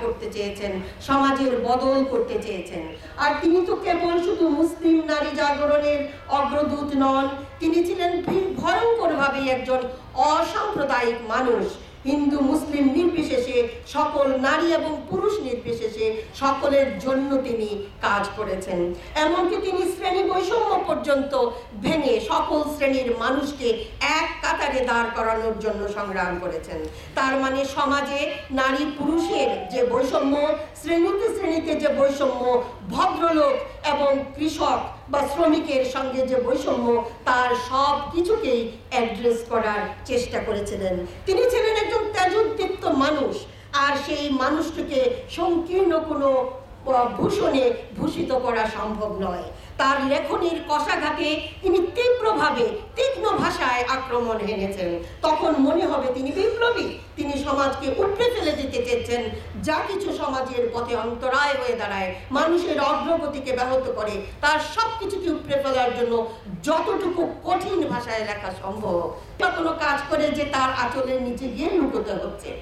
করতে চেয়েছেন, সমাজের বদল করতে চেয়েছেন। আর তিনি তো কেবল শুধু মুসলিম নারী জাগরণের অগ্রদূত নন, তিনি ছিলেন ভয়ঙ্করভাবে একজন অসাম্প্রদায়িক মানুষ। হিন্দু মুসলিম নির্বিশেষে, সকল নারী এবং পুরুষ নির্বিশেষে সকলের জন্য তিনি কাজ করেছেন। এমনকি তিনি শ্রেণী বৈষম্য পর্যন্ত ভেঙে সকল শ্রেণীর মানুষকে এক কাতারে দাঁড় করানোর জন্য সংগ্রাম করেছেন। তার মানে সমাজে নারী পুরুষের যে বৈষম্য, শ্রেণীতে শ্রেণীতে যে বৈষম্য, ভদ্রলোক এবং কৃষক বা শ্রমিকের সঙ্গে যে বৈষম্য, তার সব কিছুকেই অ্যাড্রেস করার চেষ্টা করেছিলেন। তিনি ছিলেন একজন তেজোদ্দীপ্ত মানুষ, আর সেই মানুষটিকে সংকীর্ণ কোনো ভূষণে ভূষিত করা সম্ভব নয়। তার লেখনীর কষাঘাতে তিনি তীব্রভাবে, তীক্ষ্ণ ভাষায় আক্রমণ হেনেছেন। তখন মনে হবে তিনি বিপ্লবী, তিনি সমাজকে উপড়ে ফেলে দিতে চেয়েছেন। যা কিছু সমাজের পথে অন্তরায় হয়ে দাঁড়ায়, মানুষের অগ্রগতিকে ব্যাহত করে, তার সব কিছুকে উপড়ে ফেলার জন্য যতটুকু কঠিন ভাষায় লেখা সম্ভব, তা কোনো কাজ করে যে তার আঁচলের নিচে গিয়ে লুকোতে হচ্ছে।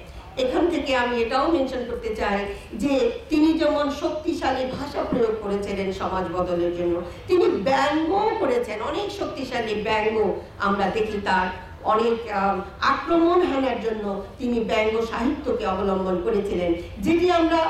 এখান থেকে আমি এটাও মেনশন করতে চাই যে তিনি যেমন শক্তিশালী ভাষা প্রয়োগ করেছিলেন সমাজ বদলের জন্য, তিনি ব্যঙ্গ করেছেন, অনেক শক্তিশালী ব্যঙ্গ আমরা দেখি। তার অনেক আক্রমণ হানার জন্য তিনি ব্যঙ্গ সাহিত্যকে অবলম্বন করেছিলেন, যেটি আমরা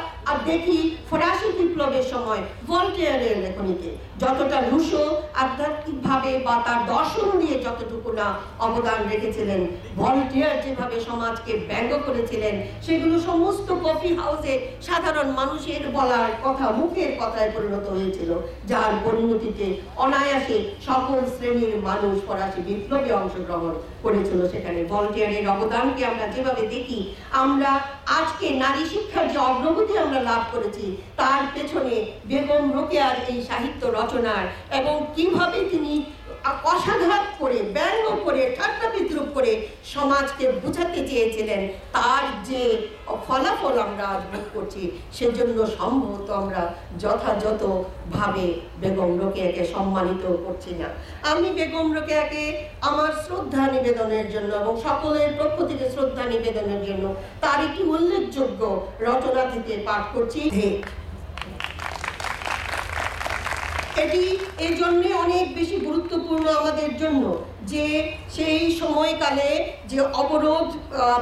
দেখি ফরাসি বিপ্লবের সময় ভলটেয়ারের লেখনীতে। যতটা রুশো আধ্যাত্মিকভাবে বা তার দর্শন দিয়ে যতটুকু না অবদান রেখেছিলেন, ভলটেয়ার যেভাবে সমাজকে ব্যঙ্গ করেছিলেন, সেগুলো সমস্ত কফি হাউসে সাধারণ মানুষের বলার কথা, মুখের কথায় পরিণত হয়েছিল, যার পরিণতিতে অনায়াসে সকল শ্রেণীর মানুষ ফরাসি বিপ্লবে অংশগ্রহণ করেছিল। সেখানে ভলটেয়ারের অবদানকে আমরা যেভাবে দেখি, আমরা আজকে নারী শিক্ষার যে অগ্রগতি আমরা লাভ করেছি, তার পেছনে বেগম রোকেয়ার এই সাহিত্য রচনার এবং কিভাবে তিনি অসাঘাত করে, ব্যঙ্গ করে, ঠাট্টা বিদ্রুপ করে সমাজকে বুঝাতে চেয়েছিলেন, তার যে ফলাফল আমরা আজ ভোগ করছি, সেজন্য সম্ভবত আমরা যথাযথভাবে বেগম রোকেয়াকে সম্মানিত করছি না। আমি বেগম রোকেয়াকে আমার শ্রদ্ধা নিবেদনের জন্য এবং সকলের পক্ষ থেকে শ্রদ্ধা নিবেদনের জন্য তার একটি উল্লেখযোগ্য রচনা থেকে পাঠ করছি। এটি এই জন্যে অনেক বেশি গুরুত্বপূর্ণ আমাদের জন্য যে সেই সময়কালে যে অবরোধ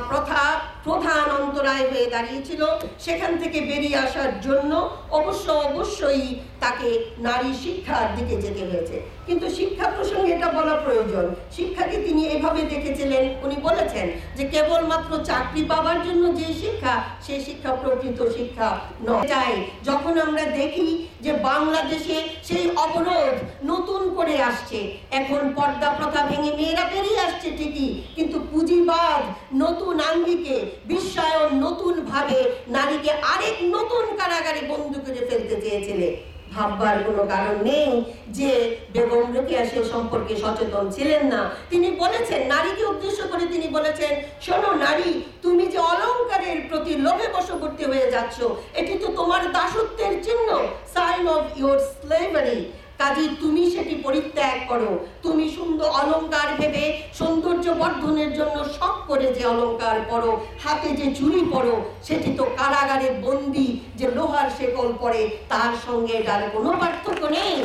প্রথা প্রধান অন্তরায় হয়ে দাঁড়িয়েছিল, সেখান থেকে বেরিয়ে আসার জন্য অবশ্যই তাকে নারী শিক্ষার দিকে যেতে হয়েছে। কিন্তু শিক্ষা প্রসঙ্গে এটা বলা প্রয়োজন, শিক্ষাকে তিনি এভাবে দেখেছিলেন, উনি বলেছেন যে কেবলমাত্র চাকরি পাওয়ার জন্য যে শিক্ষা, সেই শিক্ষা প্রকৃত শিক্ষা নয়। তাই যখন আমরা দেখি যে বাংলাদেশে সেই অবরোধ নতুন করে আসছে, এখন পর্দা প্রথা ভেঙে মেয়েরা বেরিয়ে আসছে ঠিকই, কিন্তু পুঁজিবাদ নতুন আঙ্গিকে, বিশ্বায়ন নতুন ভাবে নারীকে আরেক নতুন কারাগারে বন্দী করে ফেলতে চেয়েছিলে। ভাববার কোনো কারণ নেই যে বেগম রোকেয়া সে সম্পর্কে সচেতন ছিলেন না। তিনি বলেছেন, নারীকে উদ্দেশ্য করে তিনি বলেছেন, শোনো নারী, তুমি যে অলংকারের প্রতি লোভে বশবর্তী হয়ে যাচ্ছ, এটি তো তোমার দাসত্বের চিহ্ন, সাইন অফ ইউর স্লেভারি। কাজে তুমি সেটি পরিত্যাগ করো। তুমি সুন্দর অলংকার ভেবে সৌন্দর্য বর্ধনের জন্য শখ করে যে অলংকার পরো, হাতে যে চুড়ি পরো, সেটি তো কারাগারে বন্দি যে লোহার শেকল পরে, তার সঙ্গে তার কোনো পার্থক্য নেই।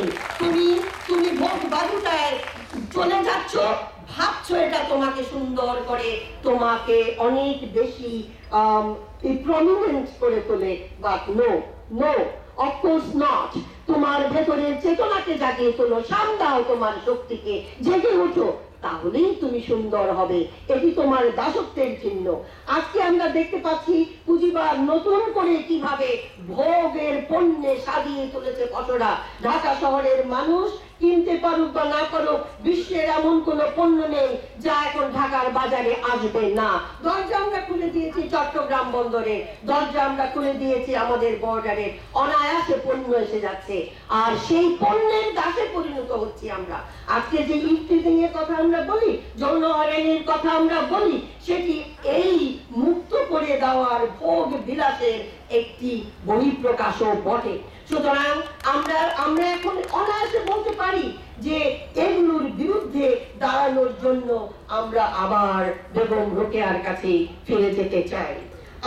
তুমি ভোগ বাজুটায় চলে যাচ্ছ, ভাবছো এটা তোমাকে সুন্দর করে, তোমাকে অনেক বেশি প্রমিনেন্ট করে তোলে, but no, of course not. তোমার ভেতরের চেতনাকে জাগিয়ে তোলো, সামদাও তোমার শক্তিকে, জেগে ওঠো, তাহলেই তুমি সুন্দর হবে। এটি তোমার দাসত্বের চিহ্ন। আজকে আমরা দেখতে পাচ্ছি পুঁজিবাদ নতুন করে কিভাবে ভোগের পণ্যে সাজিয়ে তুলেছে পসরা। ঢাকা শহরের মানুষ কিনতে পারুক বা না পারুক, বিশ্বের এমন কোন পণ্য নেই যা এখন ঢাকার বাজারে আসবে না। দরজা আমরা খুলে দিয়েছি চট্টগ্রাম বন্দরে, দরজা আমরা খুলে দিয়েছি আমাদের বর্ডারে, অনায়াসে পণ্য এসে যাচ্ছে, আর সেই পণ্যের দাসে পরিণত হচ্ছি আমরা। আজকে যে ইফটিজিং এর কথা আমরা বলি, যৌন হয়রানির কথা আমরা বলি, সেটি এই মুক্ত করে দেওয়ার ভোগ বিলাসের একটি বহিঃপ্রকাশও বটে। সুতরাং আমরা এখন অনায়াসে বলতে পারি যে এগুলোর বিরুদ্ধে দাঁড়ানোর জন্য আমরা আবার বেগম রোকেয়ার কাছে ফিরে যেতে চাই।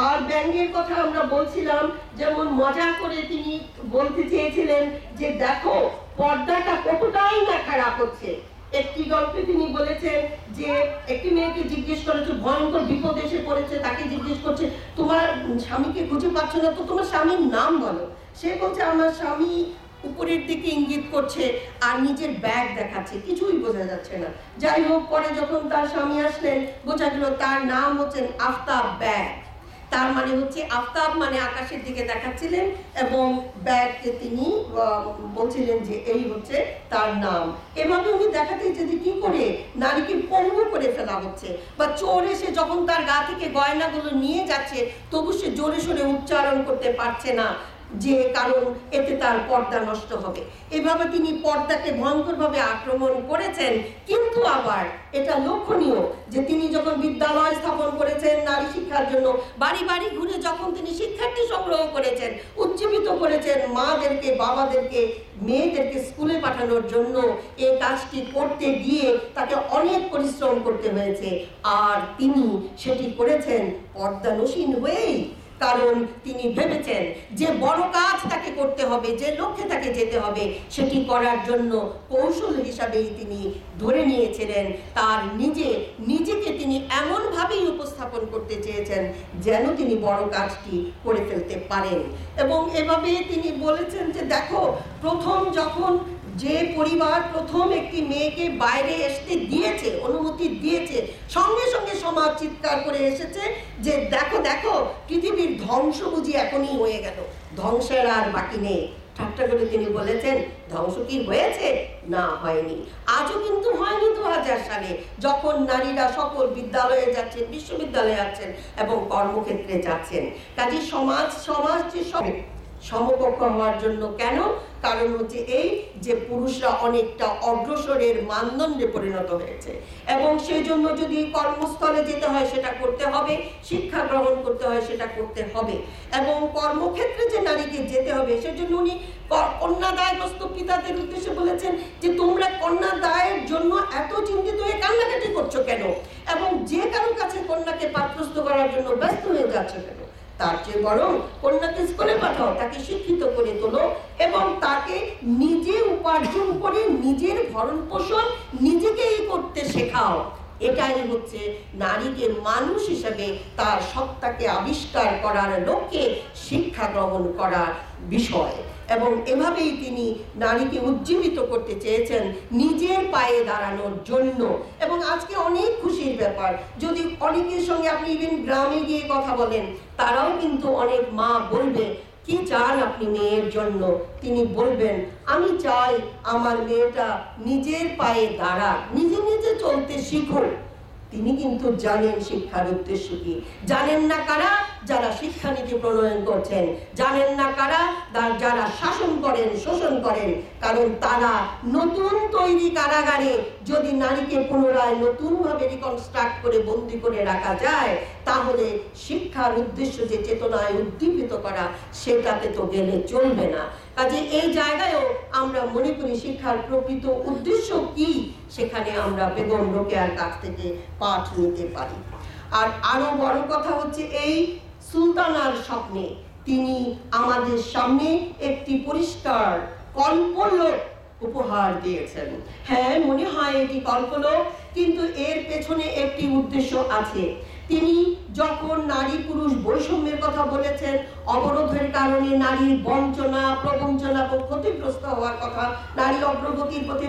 আর ব্যঙ্গের কথা আমরা বলছিলাম, যেমন মজা করে তিনি বলতে চেয়েছিলেন যে দেখো পর্দাটা কতটাই না খারাপ হচ্ছে। একটি গল্পে তিনি বলেছেন যে একটি মেয়েকে জিজ্ঞেস করেছে, ভয়ঙ্কর বিপদ এসে পড়েছে, তাকে জিজ্ঞেস করছে তোমার স্বামীকে খুঁজে পাচ্ছ না তো তোমার স্বামীর নাম বলো। সে বলছে আমার স্বামী উপরের দিকে ইঙ্গিত করছে আর নিজের ব্যাগ দেখাচ্ছে, কিছুই বোঝা যাচ্ছে না। যাই হোক, পরে যখন তার স্বামী আসলেন বোঝা গেল তার নাম হচ্ছেন আফতাব ব্যাগ। তার মানে হচ্ছে আফতাব মানে আকাশের দিকে দেখাচ্ছিলেন এবং ব্যাগকে তিনি বলছিলেন যে এই হচ্ছে তার নাম। এভাবে উনি দেখাতে যে কি করে নারীকে পঙ্গু করে ফেলা হচ্ছে, বা চোর এসে যখন তার গা থেকে গয়নাগুলো নিয়ে যাচ্ছে তবু সে জোরে সোরে উচ্চারণ করতে পারছে না, যে কারণ এতে তার পর্দা নষ্ট হবে। এভাবে তিনি পর্দাকে ভয়ঙ্করভাবে আক্রমণ করেছেন। কিন্তু আবার এটা লক্ষণীয় যে তিনি যখন বিদ্যালয় স্থাপন করেছেন নারী শিক্ষার জন্য, বাড়ি বাড়ি ঘুরে যখন তিনি শিক্ষার্থী সংগ্রহ করেছেন, উজ্জীবিত করেছেন মাদেরকে, বাবাদেরকে, মেয়েদেরকে স্কুলে পাঠানোর জন্য, এই কাজটি করতে গিয়ে তাকে অনেক পরিশ্রম করতে হয়েছে। আর তিনি সেটি করেছেন পর্দানসীন হয়েই, কারণ তিনি ভেবেছেন যে বড় কাজ তাকে করতে হবে, যে লক্ষ্যে তাকে যেতে হবে, সেটি করার জন্য কৌশল হিসাবেই তিনি ধরে নিয়েছিলেন তার নিজেকে তিনি এমনভাবেই উপস্থাপন করতে চেয়েছেন যেন তিনি বড় কাজটি করে ফেলতে পারেন। এবং এভাবে তিনি বলেছেন যে দেখো প্রথম যখন যে পরিবার প্রথম একটি মেয়েকে বাইরে আসতে দিয়েছে, অনুমতি দিয়েছে, সঙ্গে সঙ্গে সমাজ চিৎকার করে এসেছে যে দেখো দেখো পৃথিবীর ধ্বংস বুঝি এখনই হয়ে গেল, ধ্বংসের আর বাকি নেই। ঠাট্টা করে তিনি বলেছেন ধ্বংস কি হয়েছে? না, হয়নি। আজও কিন্তু হয়নি 2000 সালে, যখন নারীরা সকল বিদ্যালয়ে যাচ্ছেন, বিশ্ববিদ্যালয়ে যাচ্ছেন এবং কর্মক্ষেত্রে যাচ্ছেন। কাজে সমাজ যে সমকক্ষ হওয়ার জন্য কেন? কারণ হচ্ছে এই যে পুরুষরা অনেকটা অগ্রসরের মানদণ্ডে পরিণত হয়েছে এবং সেই জন্য যদি কর্মস্থলে যেতে হয় সেটা করতে হবে, শিক্ষা গ্রহণ করতে হয় সেটা করতে হবে, এবং কর্মক্ষেত্রে যে নারীকে যেতে হবে সেজন্য উনি কন্যাদায়গ্রস্ত পিতাদের উদ্দেশ্যে বলেছেন যে তোমরা কন্যাদায়ের জন্য এত চিন্তিত হয়ে কান্নাকাটি করছো কেন, এবং যে কারোর কাছে কন্যাকে পাত্রস্থ করার জন্য ব্যস্ত হয়ে যাচ্ছ কেন? তার চেয়ে বরং কন্যাকে স্কুলে পাঠাও, তাকে শিক্ষিত করে তোলো এবং তাকে নিজে উপার্জন করে নিজের ভরণ পোষণ নিজেকেই করতে শেখাও। এটাই হচ্ছে নারীকে মানুষ হিসেবে তার সত্তাকে আবিষ্কার করার লক্ষ্যে শিক্ষা গ্রহণ করার বিষয়। এবং এভাবেই তিনি নারীকে উজ্জীবিত করতে চেয়েছেন নিজের পায়ে দাঁড়ানোর জন্য। এবং আজকে অনেক খুশির ব্যাপার, যদি অনেকের সঙ্গে আপনি ইভেন গ্রামে গিয়ে কথা বলেন, তারাও কিন্তু অনেক মা বলবে কি চান আপনি মেয়ের জন্য? তিনি বলবেন আমি চাই আমার মেয়েটা নিজের পায়ে দাঁড়াক, নিজে নিজে চলতে শিখুক। তিনি কিন্তু জানেন শিক্ষার উদ্দেশ্য কি। জানেন না কারা? যারা শিক্ষানীতি প্রণয়ন করছেন। জানেন না কারা? যারা শাসন করেন, শোষণ করেন। কারণ তারা নতুন তৈরি কারাগারে যদি নারীকে পুনরায় নতুনভাবে রিকনস্ট্রাক্ট করে বন্দি করে রাখা যায়, তাহলে শিক্ষার উদ্দেশ্য যে চেতনায় উদ্দীপিত করা, সেটাতে তো গেলে চলবে না। কাজে এই জায়গায়ও আমরা মনে করি শিক্ষার প্রকৃত উদ্দেশ্য কি, সেখানে আমরা বেগম রোকেয়ার কাছ থেকে পাঠ নিতে পারি। আর আরো বড় কথা হচ্ছে এই সুলতানার স্বপ্নে তিনি আমাদের সামনে একটি পরিষ্কার কল্পলোক উপহার দিয়েছেন। হ্যাঁ, মনে হয় এটি কল্পলোক, কিন্তু এর পেছনে একটি উদ্দেশ্য আছে। তিনি যখন নারী পুরুষ বৈষম্যের কথা বলেছেন, অবরোধের কারণে নারীর বঞ্চনা, প্রবঞ্চনা এবং ক্ষতিগ্রস্ত হওয়ার কথা, নারী অগ্রগতির পথে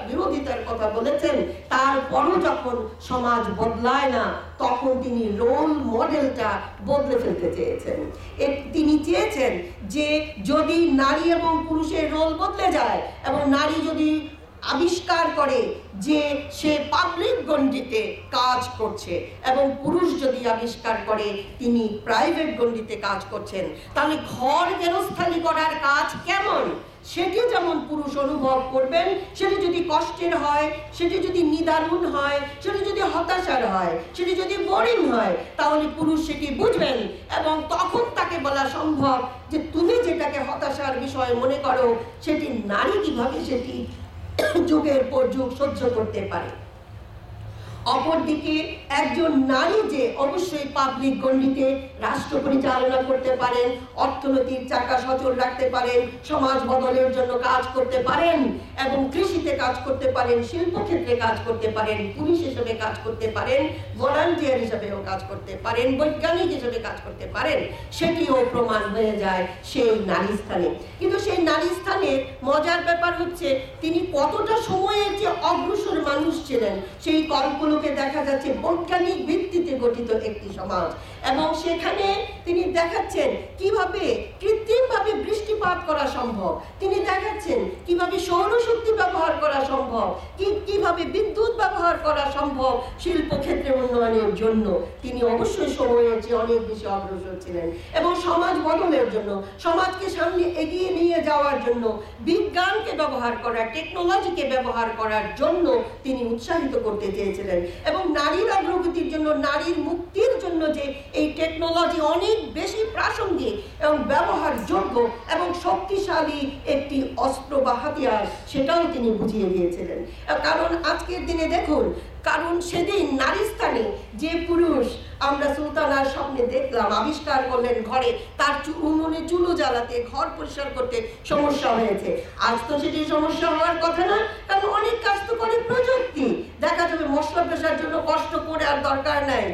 বিরোধিতার কথা বলেছেন, তারপরও যখন সমাজ বদলায় না, তখন তিনি রোল মডেলটা বদলে ফেলতে চেয়েছেন। তিনি চেয়েছেন যে যদি নারী এবং পুরুষের রোল বদলে যায় এবং নারী যদি আবিষ্কার করে যে সে পাবলিক গণ্ডিতে কাজ করছে এবং পুরুষ যদি আবিষ্কার করে তিনি প্রাইভেট গণ্ডিতে কাজ করছেন, তাহলে ঘর গেরস্থালি করার কাজ কেমন সেটি যেমন পুরুষ অনুভব করবেন, সেটি যদি কষ্টের হয়, সেটি যদি নিদারুণ হয়, সেটি যদি হতাশার হয়, সেটি যদি বোরিং হয়, তাহলে পুরুষ সেটি বুঝবেন এবং তখন তাকে বলা সম্ভব যে তুমি যেটাকে হতাশার বিষয় মনে করো, সেটি নারী কিভাবে সেটি যুগের পর যুগ সহ্য করতে পারে। অপরদিকে একজন নারী যে অবশ্যই পাবলিক গণ্ডিতে রাষ্ট্র পরিচালনা করতে পারেন, অর্থনৈতিক চাকা সচল রাখতে পারেন, সমাজ বদলের জন্য কাজ করতে পারেন এবং কৃষিতে কাজ করতে পারেন, শিল্পক্ষেত্রে কাজ করতে পারেন, পুলিশ হিসেবে কাজ করতে পারেন, ভলান্টিয়ার হিসেবেও কাজ করতে পারেন, বৈজ্ঞানিক হিসেবে কাজ করতে পারেন, সেটিও প্রমাণ হয়ে যায় সেই নারী স্থানে। কিন্তু সেই নারী স্থানের মজার ব্যাপার হচ্ছে তিনি কতটা সময়ের যে অগ্রসর মানুষ ছিলেন সেই কল্পনাকে দেখা যাচ্ছে বৈজ্ঞানিক ভিত্তিতে গঠিত একটি সমাজ, এবং সেখানে তিনি দেখাচ্ছেন কিভাবে কৃত্রিমভাবে বৃষ্টিপাত করা সম্ভব, তিনি দেখাচ্ছেন কিভাবে সৌরশক্তি ব্যবহার করা সম্ভব, কিভাবে বিদ্যুৎ ব্যবহার করা সম্ভব শিল্পক্ষেত্রে উন্নয়নের জন্য। তিনি অবশ্যই সময়ের চেয়ে অনেক বেশি অগ্রসর ছিলেন এবং সমাজ বদলের জন্য, সমাজকে সামনে এগিয়ে নিয়ে যাওয়ার জন্য, বিজ্ঞানকে ব্যবহার করা, টেকনোলজিকে ব্যবহার করার জন্য তিনি উৎসাহিত করতে চেয়েছিলেন। এবং নারীর অগ্রগতির জন্য, নারীর মুক্তির জন্য যে এই টেকনোলজি অনেক বেশি প্রাসঙ্গিক এবং ব্যবহারযোগ্য এবং শক্তিশালী একটি অস্ত্র বা হাতিয়ার, সেটাও তিনি বুঝিয়ে দিয়েছিলেন। কারণ আজকের দিনে দেখুন, কারণ সেদিন নারী স্থানে যে পুরুষ আমরা সুলতানার স্বপ্নে দেখলাম আবিষ্কার করলেন ঘরে, তার উনুনে চুলো জ্বালাতে, ঘর পরিষ্কার করতে সমস্যা হয়েছে, আজ তো সেটি সমস্যা হওয়ার কথা না, কারণ অনেক কাজ তো করে প্রযুক্তি। দেখা যাবে মশলা পেশার জন্য কষ্ট করে আর দরকার নাই,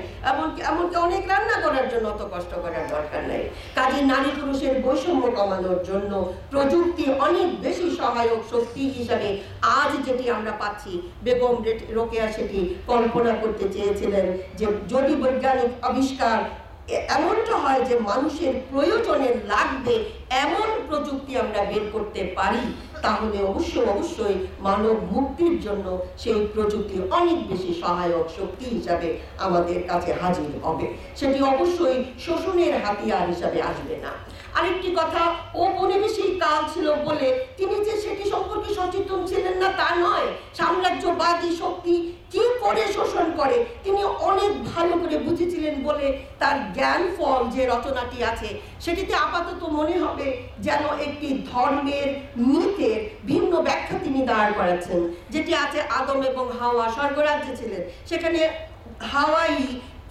এমনকি অনেক রান্না করার জন্য অত কষ্ট করার দরকার নাই। কাজে নারী পুরুষের বৈষম্য কমানোর জন্য প্রযুক্তি অনেক বেশি সহায়ক শক্তি হিসাবে আজ যেটি আমরা পাচ্ছি, বেগম রোকেয়া সেটি কল্পনা করতে চেয়েছিলেন যে যদি বৈজ্ঞানিক আবিষ্কার এমনটা হয় যে মানুষের প্রয়োজনে লাগবে এমন প্রযুক্তি আমরা বের করতে পারি, তাহলে অবশ্যই মানব মুক্তির জন্য সেই প্রযুক্তি অনেক বেশি সহায়ক শক্তি হিসাবে আমাদের কাছে হাজির হবে। সেটি অবশ্যই শোষণের হাতিয়ার হিসাবে আসবে না। আরেকটি কথা, ঔপনিবেশিক কাল ছিল বলে তিনি যে সেটি সম্পর্কে সচেতন ছিলেন না তা নয়। সাম্রাজ্যবাদী শক্তি কি করে শোষণ করে তিনি অনেক ভালো করে বুঝেছিলেন বলে তার জ্ঞান ফল যে রচনাটি আছে সেটিতে আপাতত মনে হবে যেন একটি ধর্মের মিথের ভিন্ন ব্যাখ্যা তিনি দাঁড় করাচ্ছেন, যেটি আছে আদম এবং হাওয়া স্বর্গরাজ্যে ছিলেন, সেখানে হাওয়াই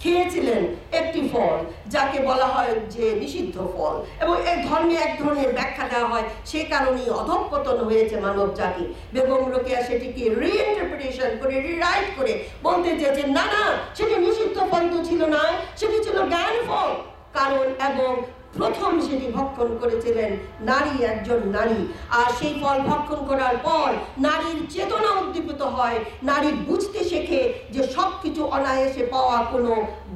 খেয়েছিলেন একটি ফল যাকে বলা হয় যে নিষিদ্ধ ফল, এবং এক ধর্মে এক ধরনের ব্যাখ্যা দেওয়া হয়, সে কারণেই অধঃপতন হয়েছে মানব জাতি। বেগম রোকেয়া সেটিকে রিইন্টারপ্রিটেশন করে, রিরাইট করে বলতে চেয়েছেন না না, সেটি নিষিদ্ধ ফল তো ছিল না, সেটি ছিল জ্ঞান ফল। কারণ এবং প্রথম সেটি ভক্ষণ করেছিলেন নারী, একজন নারী, আর সেই ফল ভক্ষণ করার পর নারীর চেতনা উদ্দীপিত হয়, নারী বুঝতে শেখে যে সবকিছু অনায়াসে পাওয়া কোনো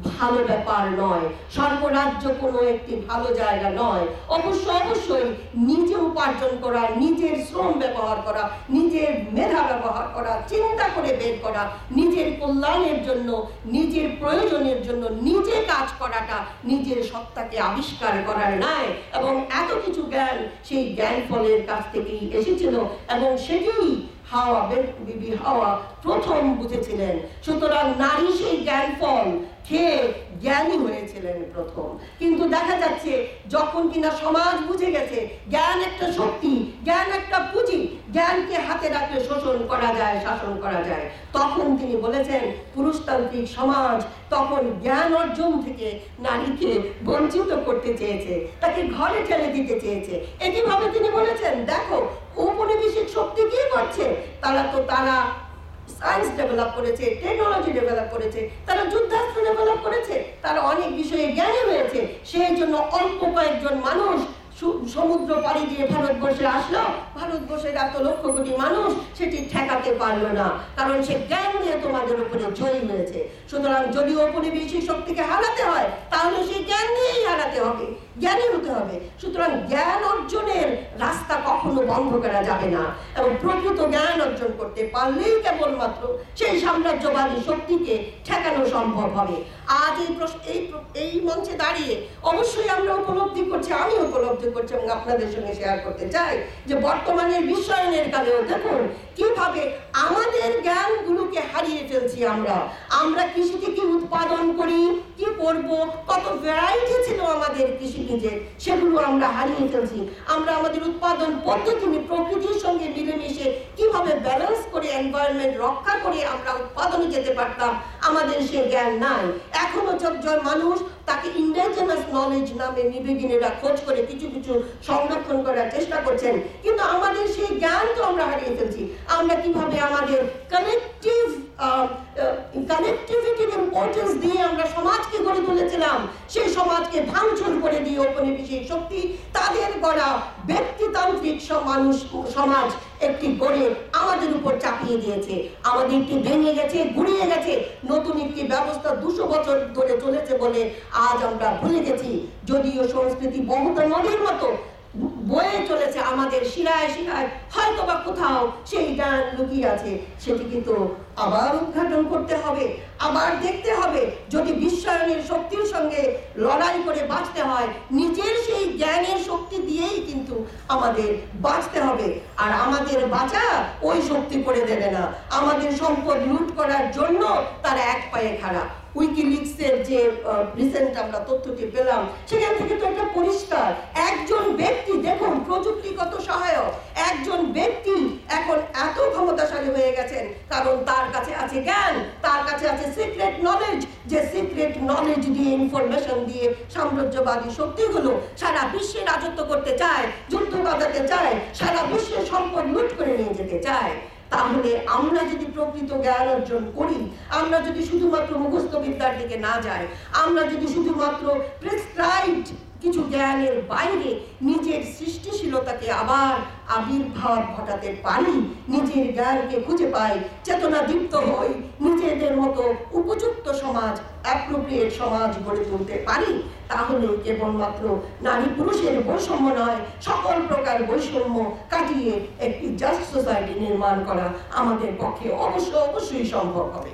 ভালো ব্যাপার নয়, স্বর্গরাজ্য কোনো একটি ভালো জায়গা নয়। অবশ্যই নিজে উপার্জন করা, নিজের শ্রম ব্যবহার করা, নিজের মেধা ব্যবহার করা, চিন্তা করে বের করা, নিজের কল্যাণের জন্য, নিজের প্রয়োজনের জন্য নিজে কাজ করাটা নিজের সত্তাকে আবিষ্কার করার নাই। এবং এত কিছু জ্ঞান সেই জ্ঞান ফলের কাছ থেকেই এসেছিল এবং সেটিই হাওয়া, বিবি হাওয়া প্রথম বুঝেছিলেন। সুতরাং নারী সেই জ্ঞান ফল খেয়ে জ্ঞানী হয়েছিলেন প্রথম। কিন্তু দেখা যাচ্ছে যখন কিনা সমাজ বুঝে গেছে জ্ঞান একটা শক্তি, জ্ঞান একটা পুঁজি, জ্ঞানকে হাতে রাখলে শোষণ করা যায়, শাসন করা যায়, তখন তিনি বলেছেন পুরুষতান্ত্রিক সমাজ তখন জ্ঞান অর্জন থেকে নারীকে বঞ্চিত করতে চেয়েছে, তাকে ঘরে ঠেলে দিতে চেয়েছে। একইভাবে তিনি বলেছেন দেখো ঔপনিবেশিক শক্তি কি করছে, তারা সায়েন্স ডেভেলপ করেছে, টেকনোলজি ডেভেলপ করেছে, তারা যুদ্ধাস্ত্র ডেভেলপ করেছে, তারা অনেক বিষয়ে জ্ঞানী হয়েছে, সেই জন্য অল্প কয়েকজন মানুষ সমুদ্র পাড়ি দিয়ে ভারতবর্ষে আসলো, ভারতবর্ষের এত লক্ষ কোটি মানুষ সেটি ঠেকাতে পারলো না, কারণ সে জ্ঞান দিয়ে তোমাদের উপরে জয়ী হয়েছে। সুতরাং যদি ঔপনিবেশিক শক্তিকে হারাতে হয় তাহলে সেই জ্ঞান দিয়েই হারাতে হবে, জ্ঞানী হতে হবে। সুতরাং জ্ঞান অর্জনের রাস্তা কখনো বন্ধ করা যাবে না, এবং প্রকৃত জ্ঞান অর্জন করতে পারলেই কেবলমাত্র সেই সাম্রাজ্যবাদী শক্তিকে ঠেকানো সম্ভব হবে। আজ এই মঞ্চে দাঁড়িয়ে অবশ্যই আমরা উপলব্ধি করছি, আমি উপলব্ধি উপলব্ধি করছি এবং আপনাদের সঙ্গে শেয়ার করতে চাই যে বর্তমানের বিশ্বায়নের কালেও দেখুন কিভাবে আমাদের জ্ঞানগুলোকে হারিয়ে ফেলছি। আমরা কৃষিতে কি উৎপাদন করি, কি করব, কত ভ্যারাইটি ছিল আমাদের কৃষি বীজের, সেগুলো আমরা হারিয়ে ফেলছি। আমরা আমাদের উৎপাদন পদ্ধতি প্রকৃতির সঙ্গে মিলেমিশে কিভাবে ব্যালেন্স করে এনভায়রনমেন্ট রক্ষা করে আমরা উৎপাদনে যেতে পারতাম, আমাদের সে জ্ঞান নাই। এখনো যখন মানুষ তাকে ইন্ডিজিনাস নলেজ নামে নিবেদিনেরা খোঁজ করে কিছু কিছু সংরক্ষণ করার চেষ্টা করছেন, কিন্তু আমাদের সেই জ্ঞান তো আমরা হারিয়ে ফেলছি। আমরা কিভাবে আমাদের কানেক্টিভিটির ইম্পর্টেন্স দিয়ে আমরা সমাজকে গড়ে তুলেছিলাম, সেই সমাজকে ভাঙচুর করে দিয়ে ঔপনিবেশিক শক্তি তাদের গড়া ব্যক্তিতান্ত্রিক সমাজ একটি গড়ে আমাদের উপর চাপিয়ে দিয়েছে। আমাদেরকে ভেঙে গেছে, গুড়িয়ে গেছে। নতুন একটি ব্যবস্থা 200 বছর ধরে চলেছে বলে আজ আমরা ভুলে গেছি। যদিও সংস্কৃতি বহুতা নদীর মতো বয়ে চলেছে আমাদের শিরায় শিরায়, হয়তো বা কোথাও সেই জ্ঞান লুকিয়ে আছে, সেটি কিন্তু আবার উদ্ঘাটন করতে হবে, আবার দেখতে হবে। যদি বিশ্বায়নের শক্তির সঙ্গে লড়াই করে বাঁচতে হয়, নিজের সেই জ্ঞানের শক্তি দিয়েই কিন্তু আমাদের বাঁচতে হবে। আর আমাদের বাঁচা ওই শক্তি করে দেবে না। আমাদের সম্পদ লুট করার জন্য তারা এক পায়ে খাড়া। উইকিলিক্সের যে রিসেন্ট আমরা তথ্যটি পেলাম, সেখান থেকে তো এটা পরিষ্কার। একজন ব্যক্তি, দেখুন প্রযুক্তিগত সহায়ক, একজন ব্যক্তি এখন এত ক্ষমতাশালী হয়ে গেছেন কারণ তার কাছে আছে জ্ঞান, তার কাছে আছে সিক্রেট নলেজ। যে সিক্রেট নলেজ দিয়ে, ইনফরমেশন দিয়ে সাম্রাজ্যবাদী শক্তিগুলো সারা বিশ্বে রাজত্ব করতে চায়, যুদ্ধ বাঁধাতে চায়, সারা বিশ্বের সম্পদ লুট করে নিয়ে যেতে চায়। তাহলে আমরা যদি প্রকৃত জ্ঞান অর্জন করি, আমরা যদি শুধুমাত্র মুখস্থ বিদ্যার দিকে না যাই, আমরা যদি শুধুমাত্র প্রেসক্রাইবড কিছু জ্ঞানের বাইরে নিজের সৃষ্টিশীলতাকে আবার আবির্ভাব ঘটাতে পারি, নিজের জ্ঞানকে খুঁজে পাই, চেতনা দীপ্ত হই, নিজেদের মতো উপযুক্ত সমাজ, অ্যাপ্রোপ্রিয়েট সমাজ গড়ে তুলতে পারি, তাহলে কেবলমাত্র নারী পুরুষের বৈষম্য নয়, সকল প্রকার বৈষম্য কাটিয়ে একটি জাস্ট সোসাইটি নির্মাণ করা আমাদের পক্ষে অবশ্যই সম্ভব হবে।